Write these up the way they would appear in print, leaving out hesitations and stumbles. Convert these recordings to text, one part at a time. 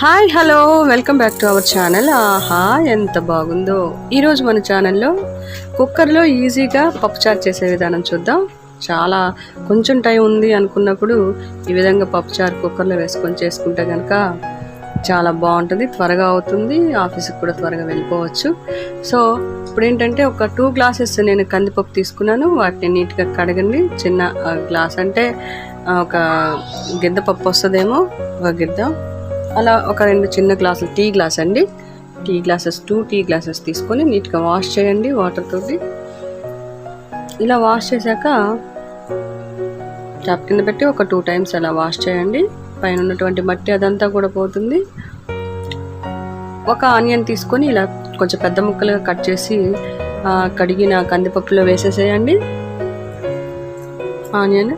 Hi hello welcome back to our channel. ఆహా ఎంత బాగుందో. ఈరోజు మన ఛానల్లో కుక్కర్లో ఈజీగా పప్పుచారు చేసే విధానం చూద్దాం. చాలా కొంచెం టైం ఉంది అనుకున్నప్పుడు ఈ విధంగా పప్పుచారు కుక్కర్లో వేసుకొని చేసుకుంటే కనుక చాలా బాగుంటుంది, త్వరగా అవుతుంది, ఆఫీస్కి కూడా త్వరగా వెళ్ళిపోవచ్చు. సో ఇప్పుడు ఏంటంటే ఒక 2 గ్లాసెస్ నేను కందిపప్పు తీసుకున్నాను. వాటిని నీట్గా కడగండి. చిన్న గ్లాస్ అంటే ఒక గిద్ద పప్పు వస్తుందేమో, ఒక గిద్ద అలా ఒక 2 చిన్న గ్లాసులు, టీ గ్లాస్ అండి, టీ గ్లాసెస్ 2 టీ గ్లాసెస్ తీసుకొని నీట్గా వాష్ చేయండి వాటర్ తోటి. ఇలా వాష్ చేశాక ట్యాప్ కింద పెట్టి ఒక 2 టైమ్స్ అలా వాష్ చేయండి. పైన ఉన్నటువంటి మట్టి అదంతా కూడా పోతుంది. ఒక ఆనియన్ తీసుకొని ఇలా కొంచెం పెద్ద ముక్కలుగా కట్ చేసి కడిగిన కందిపప్పులో వేసేసేయండి. ఆనియన్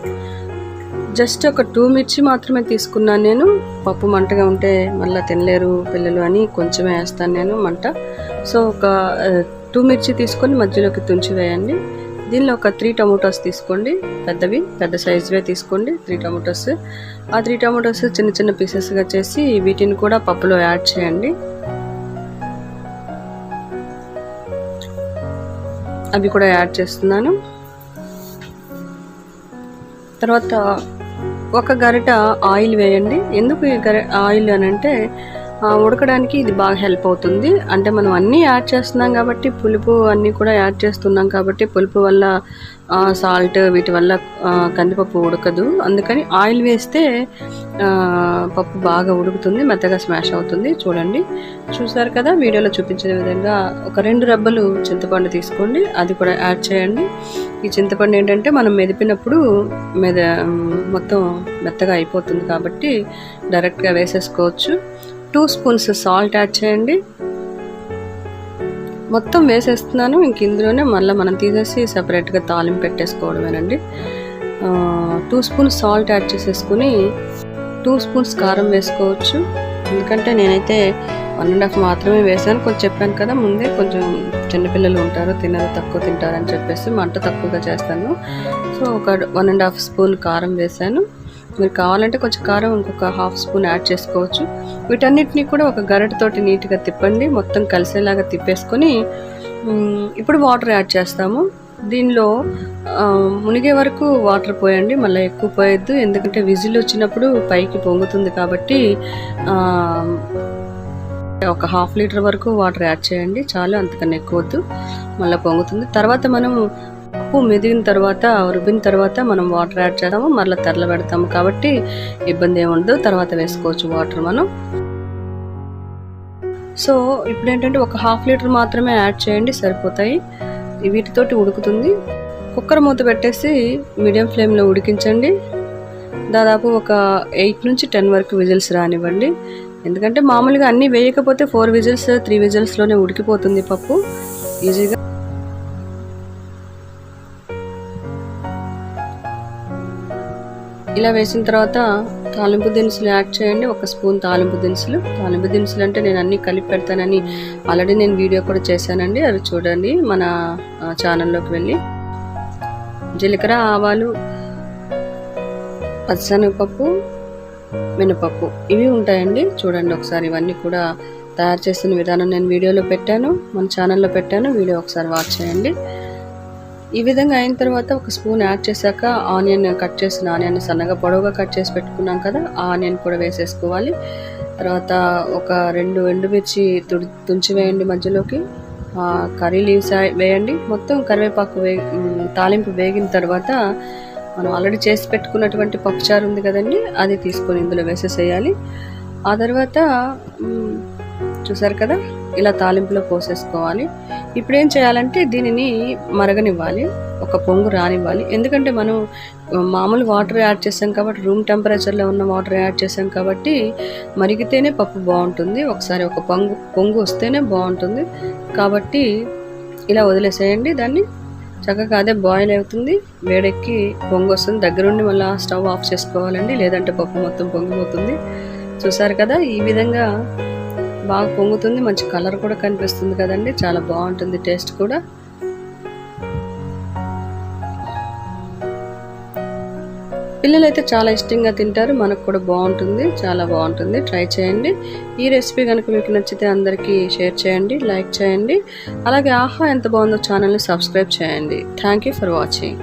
జస్ట్ ఒక 2 మిర్చి మాత్రమే తీసుకున్నాను నేను. పప్పు మంటగా ఉంటే మళ్ళీ తినలేరు పిల్లలు అని కొంచెమే వేస్తాను నేను మంట. సో ఒక 2 మిర్చి తీసుకొని మధ్యలోకి తుంచి వేయండి. దీనిలో ఒక 3 టమోటాస్ తీసుకోండి, పెద్దవి, పెద్ద సైజువే తీసుకోండి 3 టమోటాస్. ఆ 3 టమోటాస్ చిన్న చిన్న పీసెస్గా చేసి వీటిని కూడా పప్పులో యాడ్ చేయండి. అవి కూడా యాడ్ చేస్తున్నాను. తర్వాత ఒక గరిట ఆయిల్ వేయండి. ఎందుకు ఈ ఆయిల్ అని అంటే ఉడకడానికి ఇది బాగా హెల్ప్ అవుతుంది. అంటే మనం అన్నీ యాడ్ చేస్తున్నాం కాబట్టి, పులుపు అన్నీ కూడా యాడ్ చేస్తున్నాం కాబట్టి, పులుపు వల్ల సాల్ట్ వీటి వల్ల కందిపప్పు ఉడకదు. అందుకని ఆయిల్ వేస్తే పప్పు బాగా ఉడుకుతుంది, మెత్తగా స్మాష్ అవుతుంది. చూడండి, చూసారు కదా వీడియోలో చూపించిన విధంగా. ఒక 2 రెబ్బలు చింతపండు తీసుకోండి, అది కూడా యాడ్ చేయండి. ఈ చింతపండు ఏంటంటే మనం మెదిపినప్పుడు మొత్తం మెత్తగా అయిపోతుంది కాబట్టి డైరెక్ట్గా వేసేసుకోవచ్చు. 2 స్పూన్స్ సాల్ట్ యాడ్ చేయండి. మొత్తం వేసేస్తున్నాను. ఇంక ఇందులోనే మళ్ళీ మనం తీసేసి సపరేట్గా తాలింపు పెట్టేసుకోవడమేనండి. 2 స్పూన్స్ సాల్ట్ యాడ్ చేసేసుకుని 2 స్పూన్స్ కారం వేసుకోవచ్చు. ఎందుకంటే నేనైతే 1.5 మాత్రమే వేసాను. కొంచెం చెప్పాను కదా ముందే, కొంచెం చిన్నపిల్లలు ఉంటారు, తినరు, తక్కువ తింటారని చెప్పేసి మంట తక్కువగా చేస్తాను. సో ఒక 1.5 స్పూన్ కారం వేసాను. మీరు కావాలంటే కొంచెం కారం ఇంకొక 1/2 స్పూన్ యాడ్ చేసుకోవచ్చు. వీటన్నిటిని కూడా ఒక గరిటతోటి నీట్గా తిప్పండి, మొత్తం కలిసేలాగా తిప్పేసుకొని ఇప్పుడు వాటర్ యాడ్ చేస్తాము. దీనిలో మునిగే వరకు వాటర్ పోయండి, మళ్ళీ ఎక్కువ పోయొద్దు. ఎందుకంటే విజిల్ వచ్చినప్పుడు పైకి పొంగుతుంది కాబట్టి ఒక 1/2 లీటర్ వరకు వాటర్ యాడ్ చేయండి చాలు, అంతకన్నా ఎక్కువ వద్దు, మళ్ళీ పొంగుతుంది. తర్వాత మనం ఉప్పు మెదిగిన తర్వాత, రుబ్బిన తర్వాత మనం వాటర్ యాడ్ చేద్దాము, మళ్ళీ తెరల పెడతాము కాబట్టి ఇబ్బంది ఏముండదు. తర్వాత వేసుకోవచ్చు వాటర్ మనం. సో ఇప్పుడు ఏంటంటే ఒక 1/2 లీటర్ మాత్రమే యాడ్ చేయండి, సరిపోతాయి. వీటితోటి ఉడుకుతుంది. కుక్కర్ మూత పెట్టేసి మీడియం ఫ్లేమ్లో ఉడికించండి. దాదాపు ఒక 8 నుంచి 10 వరకు విజిల్స్ రానివ్వండి. ఎందుకంటే మామూలుగా అన్నీ వేయకపోతే 4 విజిల్స్ 3 విజిల్స్లోనే ఉడికిపోతుంది పప్పు ఈజీగా. ఇలా వేసిన తర్వాత తాలింపు దినుసులు యాడ్ చేయండి. 1 స్పూన్ తాలింపు దినుసులు. తాలింపు దినుసులు అంటే నేను అన్నీ కలిపి పెడతానని ఆల్రెడీ నేను వీడియో కూడా చేశానండి, అవి చూడండి మన ఛానల్లోకి వెళ్ళి. జీలకర్ర, ఆవాలు, పచ్చిశనగపప్పు, మినపప్పు ఇవి ఉంటాయండి. చూడండి ఒకసారి, ఇవన్నీ కూడా తయారు చేసిన విధానం నేను వీడియోలో పెట్టాను, మన ఛానల్లో పెట్టాను, వీడియో ఒకసారి వాచ్ చేయండి. ఈ విధంగా అయిన తర్వాత 1 స్పూన్ యాడ్ చేశాక ఆనియన్, కట్ చేసిన ఆనియన్ సన్నగా పొడవుగా కట్ చేసి పెట్టుకున్నాం కదా, ఆ ఆనియన్ కూడా వేసేసుకోవాలి. తర్వాత ఒక 2 ఎండుమిర్చి తుంచి వేయండి మధ్యలోకి. కర్రీ లీవ్స్ వేయండి. మొత్తం కరివేపాకు తాలింపు వేగిన తర్వాత మనం ఆల్రెడీ చేసి పెట్టుకున్నటువంటి పప్పుచారు ఉంది కదండి, అది తీసుకొని ఇందులో వేసేసేయాలి. ఆ తర్వాత చూసారు కదా, ఇలా తాలింపులో పోసేసుకోవాలి. ఇప్పుడు ఏం చేయాలంటే దీనిని మరగనివ్వాలి, ఒక పొంగు రానివ్వాలి. ఎందుకంటే మనం మామూలు వాటర్ యాడ్ చేసాం కాబట్టి, రూమ్ టెంపరేచర్లో ఉన్న వాటర్ యాడ్ చేసాం కాబట్టి మరిగితేనే పప్పు బాగుంటుంది. ఒకసారి ఒక పొంగు వస్తేనే బాగుంటుంది. కాబట్టి ఇలా వదిలేసేయండి దాన్ని. చక్కగా అదే బాయిల్ అవుతుంది, వేడెక్కి పొంగు వస్తుంది. దగ్గరుండి మళ్ళీ స్టవ్ ఆఫ్ చేసుకోవాలండి, లేదంటే పప్పు మొత్తం పొంగిపోతుంది. చూసారు కదా, ఈ విధంగా బాగా పొంగుతుంది, మంచి కలర్ కూడా కనిపిస్తుంది కదండి, చాలా బాగుంటుంది టేస్ట్ కూడా. పిల్లలైతే చాలా ఇష్టంగా తింటారు, మనకు కూడా బాగుంటుంది, చాలా బాగుంటుంది. ట్రై చేయండి. ఈ రెసిపీ కనుక మీకు నచ్చితే అందరికీ షేర్ చేయండి, లైక్ చేయండి. అలాగే ఆహా ఎంత బాగుందో ఛానల్ని సబ్స్క్రైబ్ చేయండి. Thank you for watching.